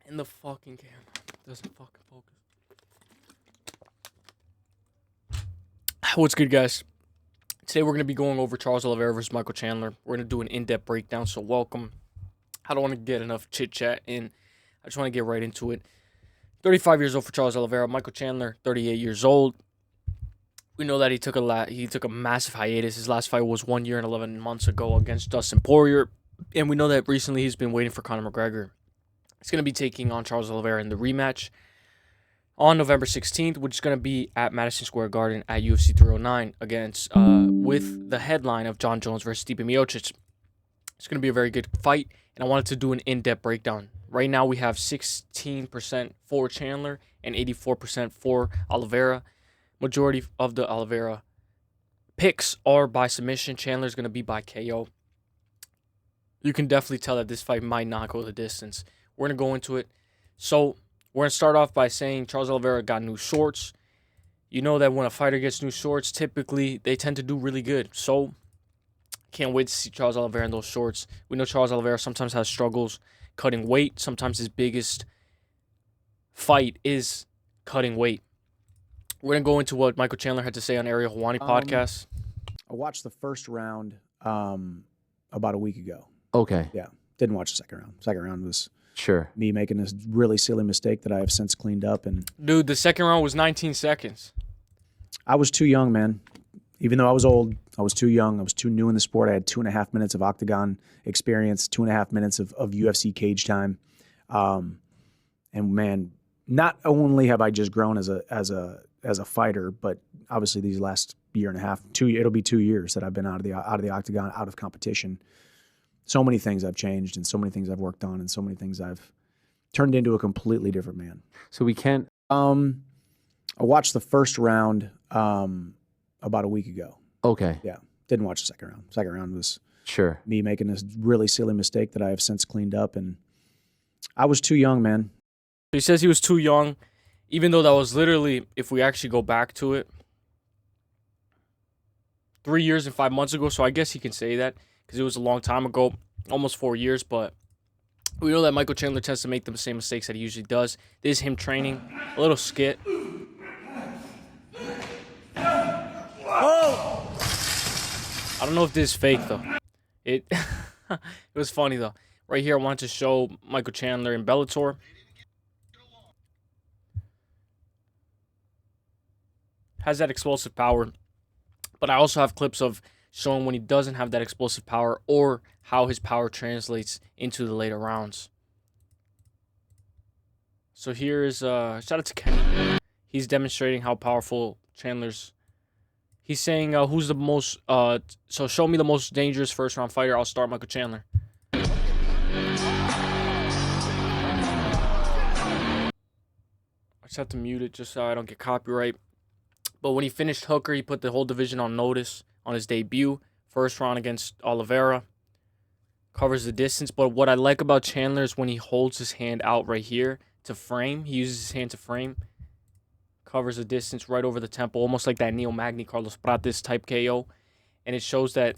And the fucking camera doesn't fucking focus. What's good, guys? Today we're going to be going over Charles Oliveira versus Michael Chandler. We're going to do an in-depth breakdown, so welcome. I don't want to get enough chit-chat in. I just want to get right into it. 35 years old for Charles Oliveira. Michael Chandler, 38 years old. We know that he took a massive hiatus. His last fight was 1 year and 11 months ago against Dustin Poirier. And we know that recently he's been waiting for Conor McGregor. He's going to be taking on Charles Oliveira in the rematch on November 16th, which is going to be at Madison Square Garden at UFC 309 against with the headline of John Jones versus Stipe Miocic. It's going to be a very good fight, and I wanted to do an in-depth breakdown. Right now we have 16% for Chandler and 84% for Oliveira. Majority of the Oliveira picks are by submission. Chandler's going to be by KO. You can definitely tell that this fight might not go the distance. We're going to go into it. So we're going to start off by saying Charles Oliveira got new shorts. You know that when a fighter gets new shorts, typically they tend to do really good. So can't wait to see Charles Oliveira in those shorts. We know Charles Oliveira sometimes has struggles cutting weight. Sometimes his biggest fight is cutting weight. We're going to go into what Michael Chandler had to say on Ariel Helwani podcast. I watched the first round about a week ago. Okay. Yeah. Didn't watch the second round. Second round was Sure. me making this really silly mistake that I have since cleaned up. And Dude, the second round was 19 seconds. I was too young, man. Even though I was old, I was too young. I was too new in the sport. I had 2.5 minutes of octagon experience, 2.5 minutes of UFC cage time. And man, not only have I just grown as a fighter, but obviously these last year and a half, it'll be 2 years that I've been out of the octagon, out of competition. So many things I've changed, and so many things I've worked on, and so many things I've turned into a completely different man. So we can't. I watched the first round about a week ago. Okay. Yeah. Didn't watch the second round. Second round was Sure. me making this really silly mistake that I have since cleaned up, and I was too young, man. He says he was too young, even though that was literally, if we actually go back to it, 3 years and 5 months ago. So I guess he can say that because it was a long time ago, almost 4 years. But we know that Michael Chandler tends to make the same mistakes that he usually does. This is him training, a little skit. Oh! I don't know if this is fake, though. It was funny, though. Right here, I wanted to show Michael Chandler in Bellator. Has that explosive power. But I also have clips of showing when he doesn't have that explosive power or how his power translates into the later rounds. So here is shout out to Kenny. He's demonstrating how powerful Chandler's. He's saying who's the most so show me the most dangerous first round fighter. I'll start Michael Chandler. I just have to mute it just so I don't get copyright. But when he finished Hooker, he put the whole division on notice on his debut. First round against Oliveira. Covers the distance. But what I like about Chandler is when he holds his hand out right here to frame. He uses his hand to frame. Covers the distance right over the temple. Almost like that Neil Magny, Carlos Prates type KO. And it shows that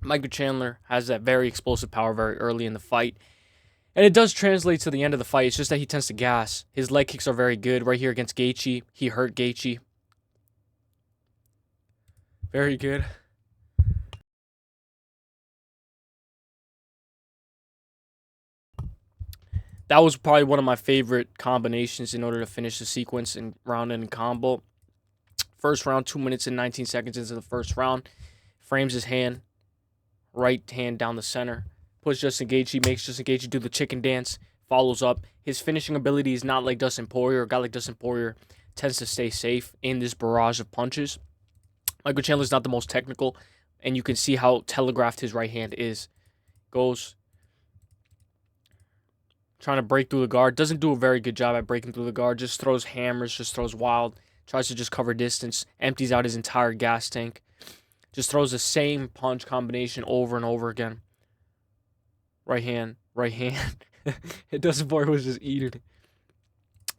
Michael Chandler has that very explosive power very early in the fight. And it does translate to the end of the fight. It's just that he tends to gas. His leg kicks are very good. Right here against Gaethje, he hurt Gaethje. Very good. That was probably one of my favorite combinations in order to finish the sequence and round and combo. First round, 2 minutes and 19 seconds into the first round. Frames his hand. Right hand down the center. Puts Justin Gaethje, makes Justin Gaethje do the chicken dance. Follows up. His finishing ability is not like Dustin Poirier. A guy like Dustin Poirier tends to stay safe in this barrage of punches. Michael Chandler's not the most technical, and you can see how telegraphed his right hand is. Goes, trying to break through the guard. Doesn't do a very good job at breaking through the guard. Just throws hammers, just throws wild. Tries to just cover distance. Empties out his entire gas tank. Just throws the same punch combination over and over again. Right hand, right hand. Dustin Poirier was just eating it.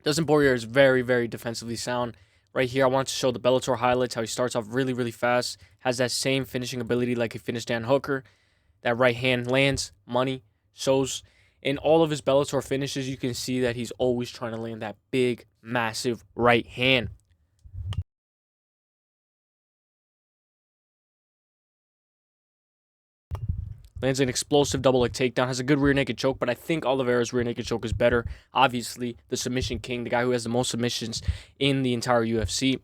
Dustin Poirier is very, very defensively sound. Right here, I want to show the Bellator highlights, how he starts off really, really fast. Has that same finishing ability like he finished Dan Hooker. That right hand lands, money, shows In all of his Bellator finishes, you can see that he's always trying to land that big, massive right hand. Lands an explosive double leg takedown. Has a good rear naked choke, but I think Oliveira's rear naked choke is better. Obviously, the submission king, the guy who has the most submissions in the entire UFC.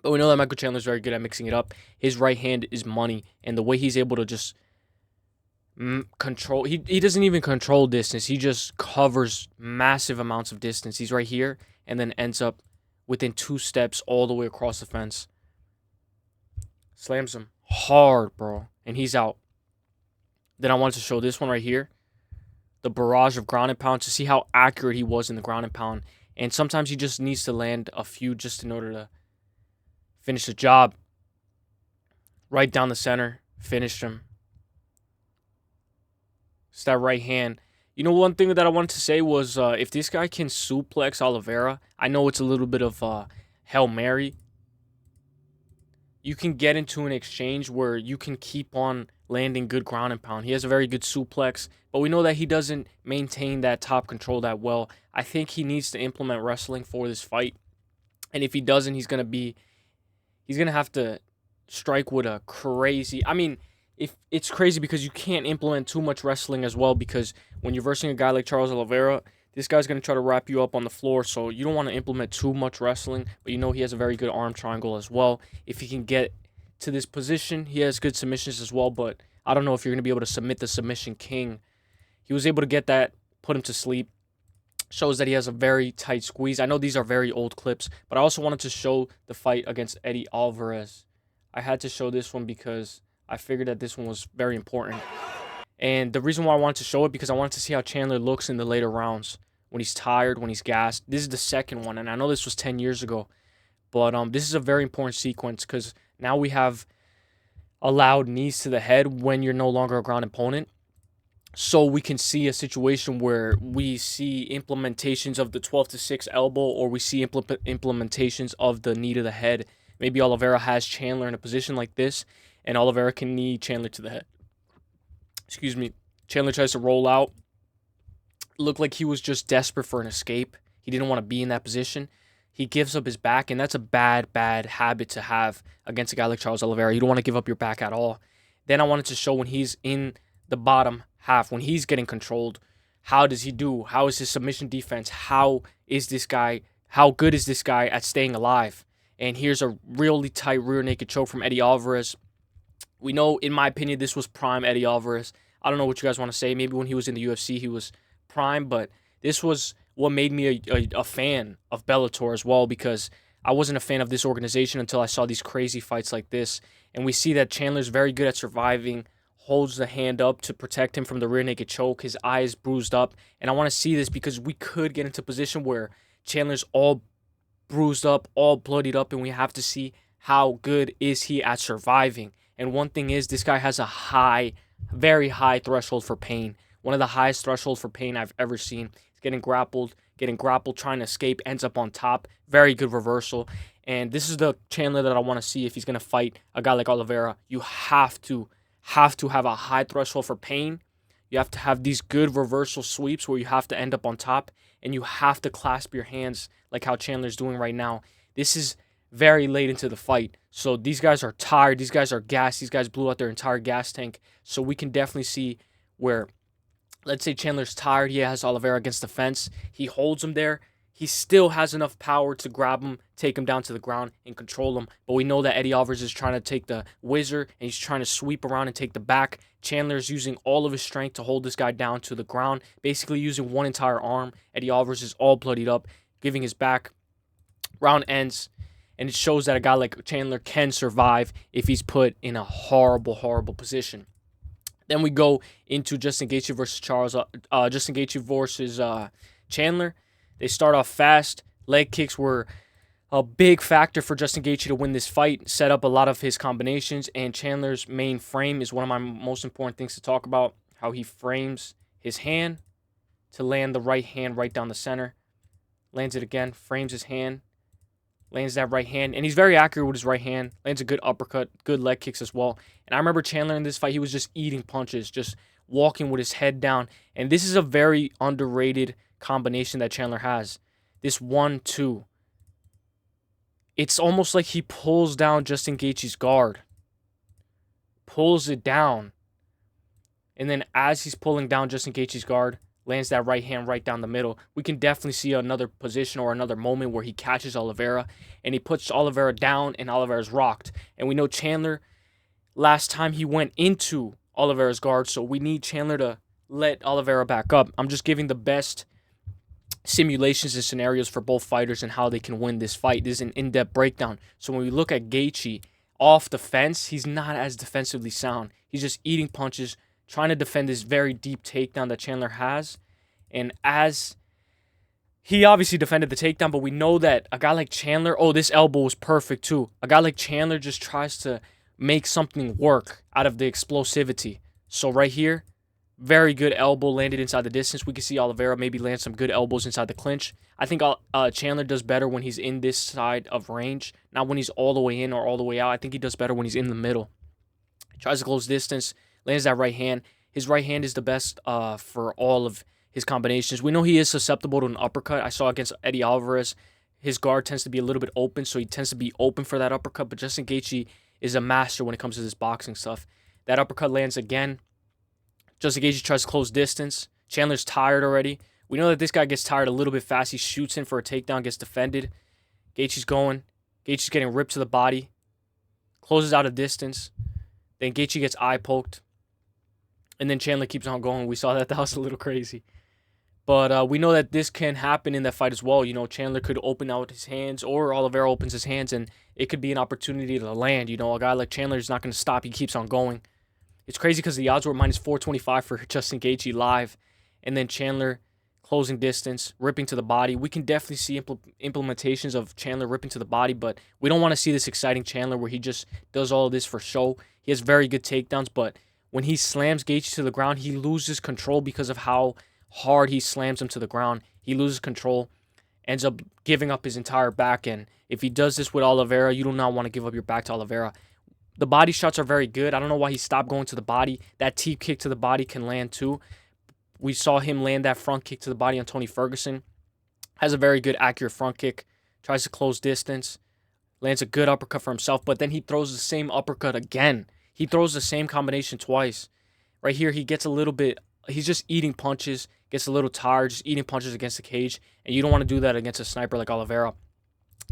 But we know that Michael Chandler is very good at mixing it up. His right hand is money, and the way he's able to just control, he doesn't even control distance. He just covers massive amounts of distance. He's right here and then ends up within 2 steps all the way across the fence. Slams him hard, bro, and he's out. Then I wanted to show this one right here, the barrage of ground and pound, to see how accurate he was in the ground and pound. And sometimes he just needs to land a few just in order to finish the job. Right down the center, finished him. It's that right hand. You know, one thing that I wanted to say was if this guy can suplex Oliveira, I know it's a little bit of Hail Mary. You can get into an exchange where you can keep on landing good ground and pound. He has a very good suplex, but we know that he doesn't maintain that top control that well. I think he needs to implement wrestling for this fight. And if he doesn't, he's going to have to strike with a crazy... I mean, if it's crazy because you can't implement too much wrestling as well, because when you're versing a guy like Charles Oliveira, this guy's going to try to wrap you up on the floor, so you don't want to implement too much wrestling, but you know he has a very good arm triangle as well. If he can get to this position, he has good submissions as well, but I don't know if you're going to be able to submit the submission king. He was able to get that, put him to sleep. Shows that he has a very tight squeeze. I know these are very old clips, but I also wanted to show the fight against Eddie Alvarez. I had to show this one because I figured that this one was very important. And the reason why I wanted to show it, because I wanted to see how Chandler looks in the later rounds. When he's tired, when he's gassed. This is the second one, and I know this was 10 years ago. But this is a very important sequence because now we have allowed knees to the head when you're no longer a ground opponent. So we can see a situation where we see implementations of the 12-6 elbow, or we see implementations of the knee to the head. Maybe Oliveira has Chandler in a position like this, and Oliveira can knee Chandler to the head. Excuse me. Chandler tries to roll out. Looked like he was just desperate for an escape. He didn't want to be in that position. He gives up his back, and that's a bad habit to have against a guy like Charles Oliveira. You don't want to give up your back at all. Then I wanted to show when he's in the bottom half, when he's getting controlled, how does he do? How is his submission defense? How good is this guy at staying alive? And here's a really tight rear naked choke from Eddie Alvarez. We know, in my opinion, this was prime Eddie Alvarez. I don't know what you guys want to say. Maybe when he was in the UFC, he was prime, but this was what made me a fan of Bellator as well, because I wasn't a fan of this organization until I saw these crazy fights like this. And we see that Chandler's very good at surviving, holds the hand up to protect him from the rear naked choke, his eyes bruised up. And I want to see this because we could get into a position where Chandler's all bruised up, all bloodied up, and we have to see how good is he at surviving. And one thing is, this guy has a very high threshold for pain. One of the highest thresholds for pain I've ever seen. He's getting grappled, trying to escape, ends up on top. Very good reversal. And this is the Chandler that I want to see if he's going to fight a guy like Oliveira. You have to have a high threshold for pain. You have to have these good reversal sweeps where you have to end up on top. And you have to clasp your hands like how Chandler's doing right now. This is very late into the fight. So these guys are tired. These guys are gassed. These guys blew out their entire gas tank. So we can definitely see where, let's say Chandler's tired. He has Oliveira against the fence. He holds him there. He still has enough power to grab him, take him down to the ground, and control him. But we know that Eddie Alvarez is trying to take the whizzer, and he's trying to sweep around and take the back. Chandler's using all of his strength to hold this guy down to the ground, basically using one entire arm. Eddie Alvarez is all bloodied up, giving his back. Round ends, and it shows that a guy like Chandler can survive if he's put in a horrible position. Then we go into Justin Gaethje versus Chandler. They start off fast. Leg kicks were a big factor for Justin Gaethje to win this fight, set up a lot of his combinations, and Chandler's main frame is one of my most important things to talk about, how he frames his hand to land the right hand right down the center. Lands it again, frames his hand, Lands that right hand, and he's very accurate with his right hand. Lands a good uppercut, good leg kicks as well. And I remember Chandler in this fight, he was just eating punches, just walking with his head down. And this is a very underrated combination that Chandler has. This 1-2. It's almost like he pulls down Justin Gaethje's guard. Pulls it down. And then as he's pulling down Justin Gaethje's guard, lands that right hand right down the middle. We can definitely see another position or another moment where he catches Oliveira and he puts Oliveira down and Oliveira's rocked. And we know Chandler, last time he went into Oliveira's guard, so we need Chandler to let Oliveira back up. I'm just giving the best simulations and scenarios for both fighters and how they can win this fight. This is an in-depth breakdown. So when we look at Gaethje off the fence, he's not as defensively sound. He's just eating punches, trying to defend this very deep takedown that Chandler has. And as he obviously defended the takedown, but we know that a guy like Chandler, oh, this elbow was perfect too. A guy like Chandler just tries to make something work out of the explosivity. So right here, very good elbow landed inside the distance. We can see Oliveira maybe land some good elbows inside the clinch. I think Chandler does better when he's in this side of range, not when he's all the way in or all the way out. I think he does better when he's in the middle. Tries to close distance, lands that right hand. His right hand is the best for all of his combinations. We know he is susceptible to an uppercut. I saw against Eddie Alvarez, his guard tends to be a little bit open, so he tends to be open for that uppercut. But Justin Gaethje is a master when it comes to this boxing stuff. That uppercut lands again. Justin Gaethje tries to close distance. Chandler's tired already. We know that this guy gets tired a little bit fast. He shoots in for a takedown, gets defended. Gaethje's going. Gaethje's getting ripped to the body. Closes out a distance. Then Gaethje gets eye poked. And then Chandler keeps on going. We saw that. That was a little crazy. But we know that this can happen in that fight as well. You know, Chandler could open out his hands or Oliveira opens his hands and it could be an opportunity to land. You know, a guy like Chandler is not going to stop. He keeps on going. It's crazy because the odds were minus 425 for Justin Gaethje live. And then Chandler closing distance, ripping to the body. We can definitely see implementations of Chandler ripping to the body, but we don't want to see this exciting Chandler where he just does all of this for show. He has very good takedowns, but when he slams Gaethje to the ground, he loses control because of how hard he slams him to the ground. He loses control, ends up giving up his entire back. And if he does this with Oliveira, you do not want to give up your back to Oliveira. The body shots are very good. I don't know why he stopped going to the body. That teep kick to the body can land too. We saw him land that front kick to the body on Tony Ferguson. Has a very good, accurate front kick. Tries to close distance. Lands a good uppercut for himself, but then he throws the same uppercut again. He throws the same combination twice. Right here, he gets a little bit... He's just eating punches. Gets a little tired, just eating punches against the cage. And you don't want to do that against a sniper like Oliveira.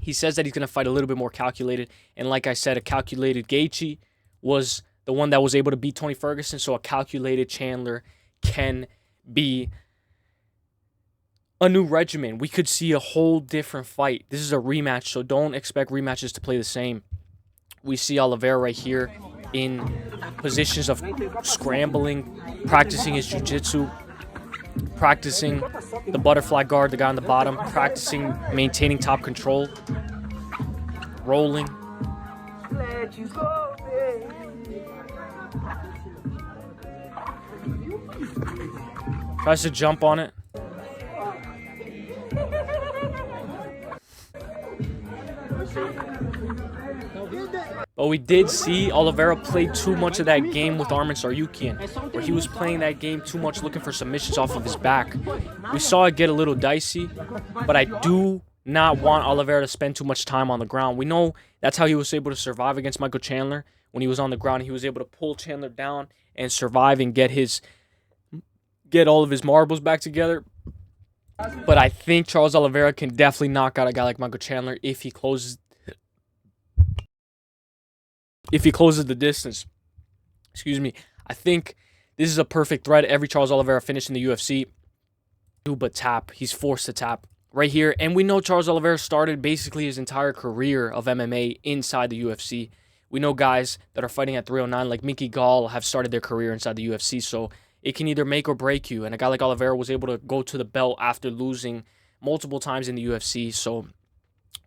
He says that he's going to fight a little bit more calculated. And like I said, a calculated Gaethje was the one that was able to beat Tony Ferguson. So a calculated Chandler can be a new regimen. We could see a whole different fight. This is a rematch, so don't expect rematches to play the same. We see Oliveira right here in positions of scrambling, practicing his jiu-jitsu, practicing the butterfly guard, the guy on the bottom, practicing maintaining top control, rolling. Tries to jump on it. But we did see Oliveira play too much of that game with Arman Tsarukyan, where he was playing that game too much, looking for submissions off of his back. We saw it get a little dicey, but I do not want Oliveira to spend too much time on the ground. We know that's how he was able to survive against Michael Chandler. When he was on the ground, he was able to pull Chandler down and survive and get all of his marbles back together. But I think Charles Oliveira can definitely knock out a guy like Michael Chandler if he closes the distance. Excuse me. I think this is a perfect threat. Every Charles Oliveira finish in the UFC, do but tap. He's forced to tap right here. And we know Charles Oliveira started basically his entire career of MMA inside the UFC. We know guys that are fighting at 309 like Mickey Gall have started their career inside the UFC. So it can either make or break you. And a guy like Oliveira was able to go to the belt after losing multiple times in the UFC. So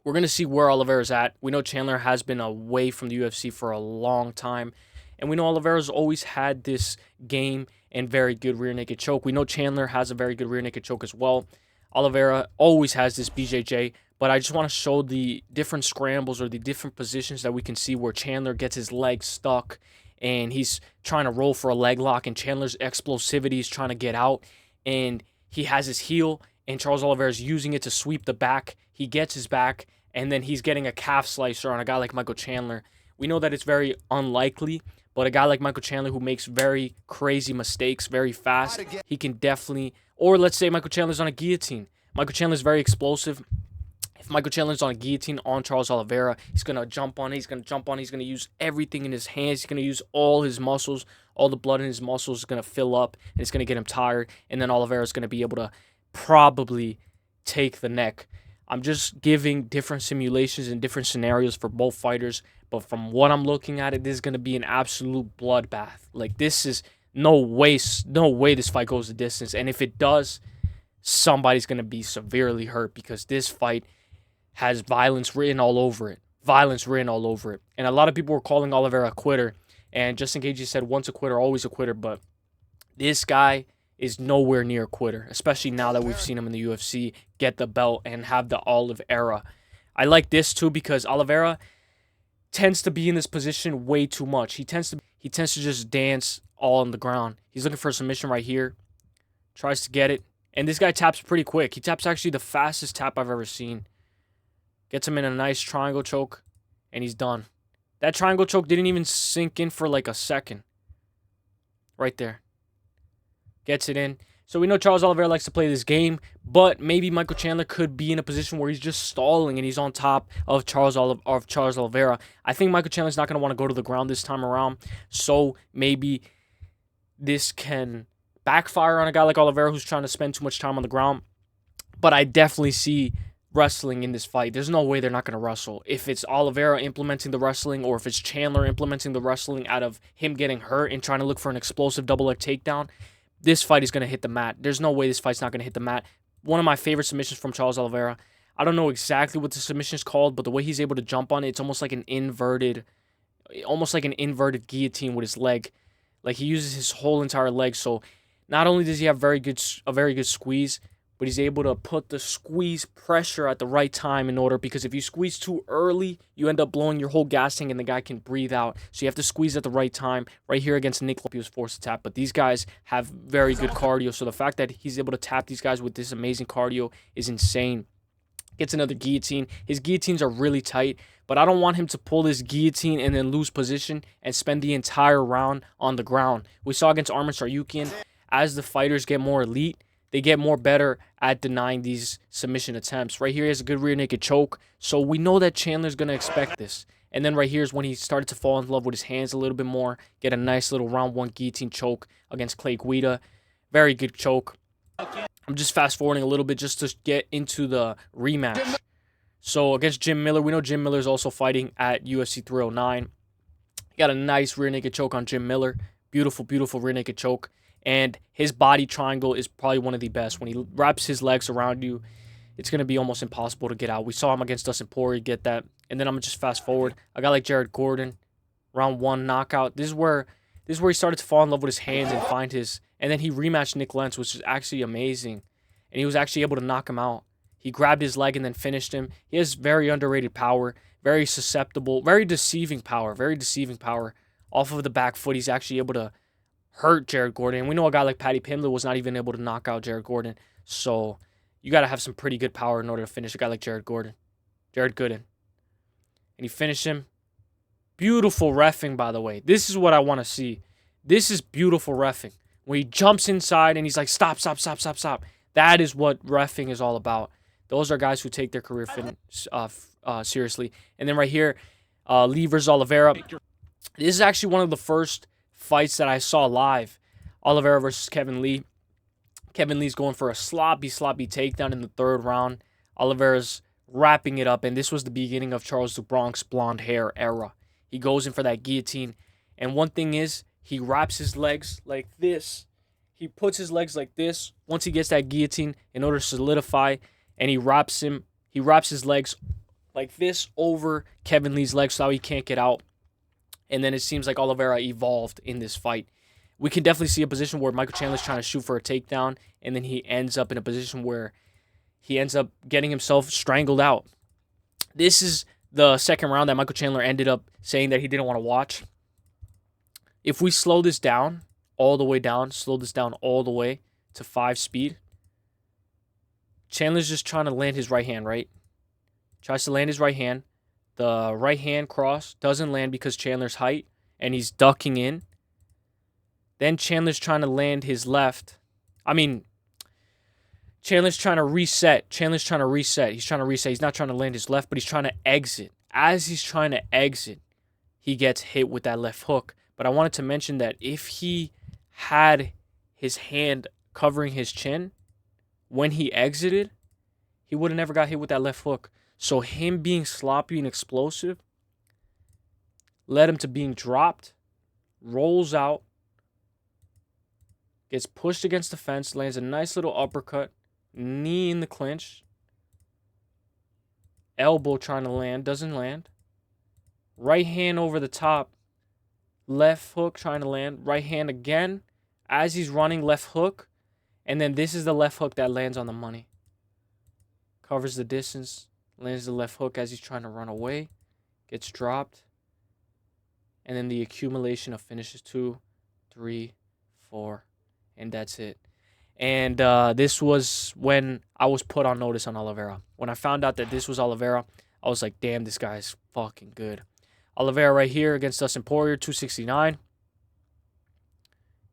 we're going to see where Oliveira's at. We know Chandler has been away from the UFC for a long time. And we know Oliveira's always had this game and very good rear naked choke. We know Chandler has a very good rear naked choke as well. Oliveira always has this BJJ. but I just want to show the different scrambles or the different positions that we can see where Chandler gets his leg stuck and he's trying to roll for a leg lock, and Chandler's explosivity is trying to get out, and he has his heel, and Charles Oliveira is using it to sweep the back. He gets his back, and then he's getting a calf slicer on a guy like Michael Chandler. We know that it's very unlikely, but a guy like Michael Chandler who makes very crazy mistakes very fast, he can definitely, or let's say Michael Chandler's on a guillotine. Michael Chandler's very explosive. If Michael Chandler's on a guillotine on Charles Oliveira, he's going to jump on it. He's going to use everything in his hands. He's going to use all his muscles. All the blood in his muscles is going to fill up, and it's going to get him tired. And then Oliveira's going to be able to probably take the neck. I'm just giving different simulations and different scenarios for both fighters. But from what I'm looking at it, this is going to be an absolute bloodbath. Like, this is no way this fight goes the distance. And if it does, somebody's going to be severely hurt, because this fight has violence written all over it. And a lot of people were calling Oliveira a quitter. And Justin Gagey said, once a quitter, always a quitter. But this guy is nowhere near a quitter, especially now that we've seen him in the UFC get the belt and have the Oliveira. I like this too, because Oliveira tends to be in this position way too much. He tends to just dance all on the ground. He's looking for a submission right here. Tries to get it. And this guy taps pretty quick. He taps actually the fastest tap I've ever seen. Gets him in a nice triangle choke, and he's done. That triangle choke didn't even sink in for like a second. Right there. Gets it in. So we know Charles Oliveira likes to play this game, but maybe Michael Chandler could be in a position where he's just stalling and he's on top of Charles Oliveira. I think Michael Chandler's not going to want to go to the ground this time around, so maybe this can backfire on a guy like Oliveira who's trying to spend too much time on the ground. But I definitely see wrestling in this fight. There's no way they're not going to wrestle. If it's Oliveira implementing the wrestling, or if it's Chandler implementing the wrestling out of him getting hurt and trying to look for an explosive double leg takedown, this fight is going to hit the mat. There's no way this fight's not going to hit the mat. One of my favorite submissions from Charles Oliveira. I don't know exactly what the submission is called, but the way he's able to jump on it, it's almost like an inverted guillotine with his leg. Like, he uses his whole entire leg. So not only does he have a very good squeeze, but he's able to put the squeeze pressure at the right time in order, because if you squeeze too early, you end up blowing your whole gas tank and the guy can breathe out. So you have to squeeze at the right time. Right here against Nick, he was forced to tap, but these guys have very good cardio. So the fact that he's able to tap these guys with this amazing cardio is insane. Gets another guillotine. His guillotines are really tight, but I don't want him to pull this guillotine and then lose position and spend the entire round on the ground. We saw against Arman Tsarukyan, as the fighters get more elite, they get more better at denying these submission attempts. Right here, he has a good rear naked choke. So we know that Chandler's going to expect this. And then right here is when he started to fall in love with his hands a little bit more. Get a nice little round one guillotine choke against Clay Guida. Very good choke. I'm just fast forwarding a little bit just to get into the rematch. So against Jim Miller, we know Jim Miller is also fighting at UFC 309. He got a nice rear naked choke on Jim Miller. Beautiful, beautiful rear naked choke. And his body triangle is probably one of the best. When he wraps his legs around you, it's going to be almost impossible to get out. We saw him against Dustin Poirier get that. And then I'm going to just fast forward. A guy like Jared Gordon, round one knockout. This is where he started to fall in love with his hands and find his... And then he rematched Nick Lentz, which is actually amazing. And he was actually able to knock him out. He grabbed his leg and then finished him. He has very underrated power, very susceptible, very deceiving power. Off of the back foot, he's actually able to hurt Jared Gordon. And we know a guy like Paddy Pimblett was not even able to knock out Jared Gordon. So you got to have some pretty good power in order to finish a guy like Jared Gooden. And he finished him. Beautiful reffing, by the way. This is what I want to see. This is beautiful reffing. When he jumps inside and he's like, stop. That is what reffing is all about. Those are guys who take their career seriously. And then right here, Lee versus Oliveira. This is actually one of the first fights that I saw live. Oliveira versus Kevin Lee. Kevin Lee's going for a sloppy takedown in the third round. Oliveira's wrapping it up, and this was the beginning of Charles the Bronx blonde hair era. He goes in for that guillotine, and one thing is, he wraps his legs like this. He puts his legs like this once he gets that guillotine in order to solidify, and he wraps his legs like this over Kevin Lee's legs so he can't get out. And then it seems like Oliveira evolved in this fight. We can definitely see a position where Michael Chandler's trying to shoot for a takedown, and then he ends up in a position where he ends up getting himself strangled out. This is the second round that Michael Chandler ended up saying that he didn't want to watch. If we slow this down all the way down, slow this down all the way to 5 speed, Chandler's just trying to land his right hand, right? Tries to land his right hand. The right hand cross doesn't land because Chandler's height, and he's ducking in. Then Chandler's trying to land his left. Chandler's trying to reset. He's trying to reset. He's not trying to land his left, but he's trying to exit. As he's trying to exit, he gets hit with that left hook. But I wanted to mention that if he had his hand covering his chin when he exited, he would have never got hit with that left hook. So him being sloppy and explosive led him to being dropped, rolls out, gets pushed against the fence, lands a nice little uppercut, knee in the clinch, elbow trying to land, doesn't land. Right hand over the top, left hook trying to land, right hand again. As he's running, left hook, and then this is the left hook that lands on the money. Covers the distance, lands the left hook as he's trying to run away, gets dropped, and then the accumulation of finishes 2, 3, 4, and that's it. And this was when I was put on notice on Oliveira. When I found out that this was Oliveira, I was like, damn, this guy's fucking good. Oliveira right here against Dustin Poirier, 269.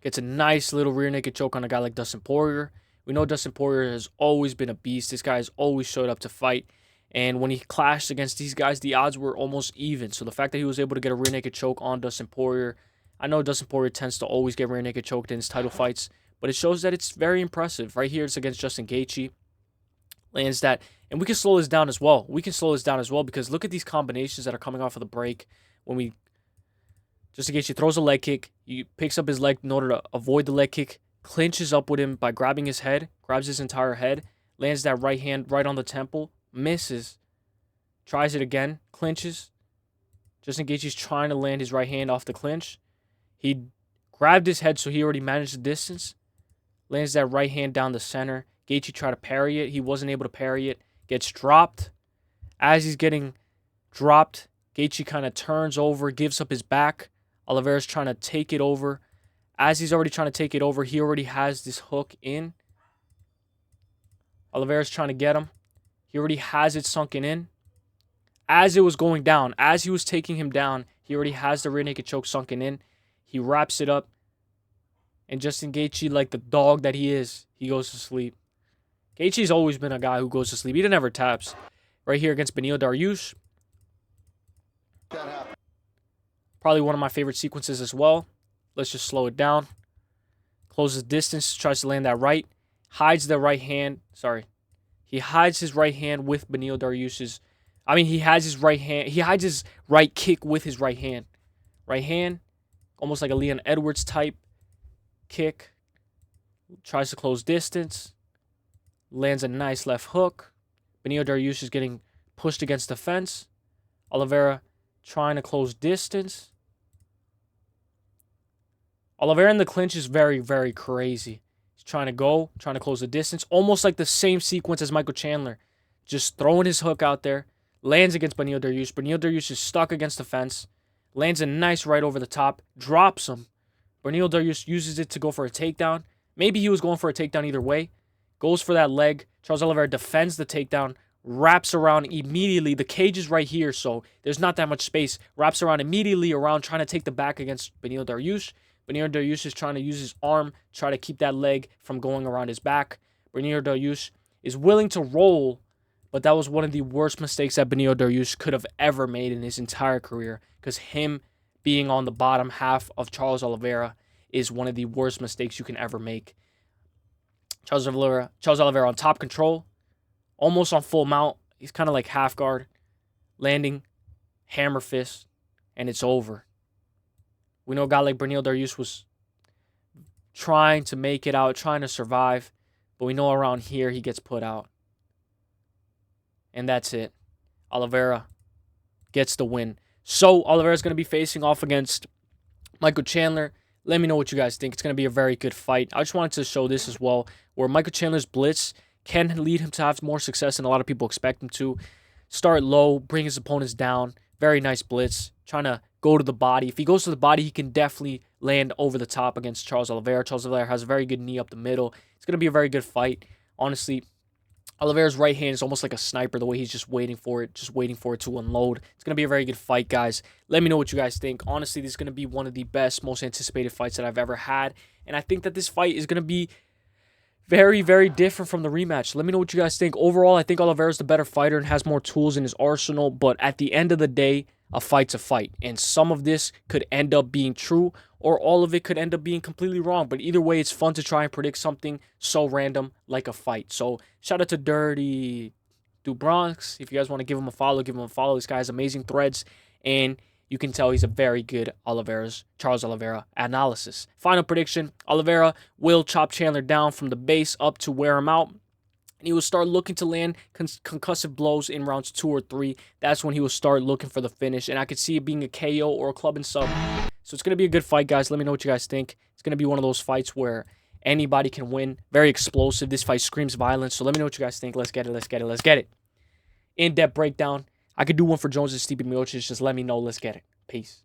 Gets a nice little rear naked choke on a guy like Dustin Poirier. We know Dustin Poirier has always been a beast. This guy has always showed up to fight. And when he clashed against these guys, the odds were almost even. So the fact that he was able to get a rear naked choke on Dustin Poirier, I know Dustin Poirier tends to always get rear naked choked in his title fights, but it shows that it's very impressive. Right here, it's against Justin Gaethje. Lands that. And we can slow this down as well. Because look at these combinations that are coming off of the break. Justin Gaethje throws a leg kick. He picks up his leg in order to avoid the leg kick. Clinches up with him by grabbing his head. Grabs his entire head. Lands that right hand right on the temple. Misses. Tries it again. Clinches. Justin Gaethje's trying to land his right hand off the clinch. He grabbed his head, so he already managed the distance. Lands that right hand down the center. Gaethje tried to parry it. He wasn't able to parry it. Gets dropped. As he's getting dropped, Gaethje kind of turns over, gives up his back. Oliveira's trying to take it over. As he's already trying to take it over, he already has this hook in. Oliveira's trying to get him. He already has it sunken in. As it was going down, as he was taking him down, he already has the rear naked choke sunken in. He wraps it up. And Justin Gaethje, like the dog that he is, he goes to sleep. Gaethje's always been a guy who goes to sleep. He never taps. Right here against Beneil Dariush. Probably one of my favorite sequences as well. Let's just slow it down. Closes distance, tries to land that right. Hides the right hand. Sorry. He hides his right hand with Beneil Dariush's. He has his right hand. He hides his right kick with his right hand. Right hand, almost like a Leon Edwards type kick. Tries to close distance. Lands a nice left hook. Beneil Dariush is getting pushed against the fence. Oliveira trying to close distance. Oliveira in the clinch is very, very crazy. He's trying to close the distance. Almost like the same sequence as Michael Chandler. Just throwing his hook out there. Lands against Beneil Dariush. Beneil Dariush is stuck against the fence. Lands a nice right over the top. Drops him. Beneil Dariush uses it to go for a takedown. Maybe he was going for a takedown either way. Goes for that leg. Charles Oliveira defends the takedown. Wraps around immediately. The cage is right here, so there's not that much space. Wraps around immediately around, trying to take the back against Beneil Dariush. Beneil Dariush is trying to use his arm, try to keep that leg from going around his back. Beneil Dariush is willing to roll, but that was one of the worst mistakes that Beneil Dariush could have ever made in his entire career, because him being on the bottom half of Charles Oliveira is one of the worst mistakes you can ever make. Charles Oliveira on top control, almost on full mount. He's kind of like half guard, landing, hammer fist, and it's over. We know a guy like Beneil Dariush was trying to make it out, trying to survive, but we know around here he gets put out. And that's it. Oliveira gets the win. So Oliveira's going to be facing off against Michael Chandler. Let me know what you guys think. It's going to be a very good fight. I just wanted to show this as well, where Michael Chandler's blitz can lead him to have more success than a lot of people expect him to. Start low, bring his opponents down. Very nice blitz. Trying to go to the body. If he goes to the body, he can definitely land over the top against Charles Oliveira. Charles Oliveira has a very good knee up the middle. It's going to be a very good fight. Honestly, Oliveira's right hand is almost like a sniper, the way he's just waiting for it to unload. It's going to be a very good fight, guys. Let me know what you guys think. Honestly, this is going to be one of the best, most anticipated fights that I've ever had. And I think that this fight is going to be very, very different from the rematch. Let me know what you guys think. Overall, I think Oliveira's the better fighter and has more tools in his arsenal. But at the end of the day, a fight's a fight. And some of this could end up being true, or all of it could end up being completely wrong. But either way, it's fun to try and predict something so random like a fight. So shout out to Dirty Du Bronx. If you guys want to give him a follow, give him a follow. This guy has amazing threads, and you can tell he's a very good Charles Oliveira analysis. Final prediction, Oliveira will chop Chandler down from the base up to wear him out. And he will start looking to land concussive blows in rounds 2 or 3. That's when he will start looking for the finish. And I could see it being a KO or a club and sub. So it's going to be a good fight, guys. Let me know what you guys think. It's going to be one of those fights where anybody can win. Very explosive. This fight screams violence. So let me know what you guys think. Let's get it. Let's get it. Let's get it. In-depth breakdown. I could do one for Jones and Stipe Miocic. Just let me know. Let's get it. Peace.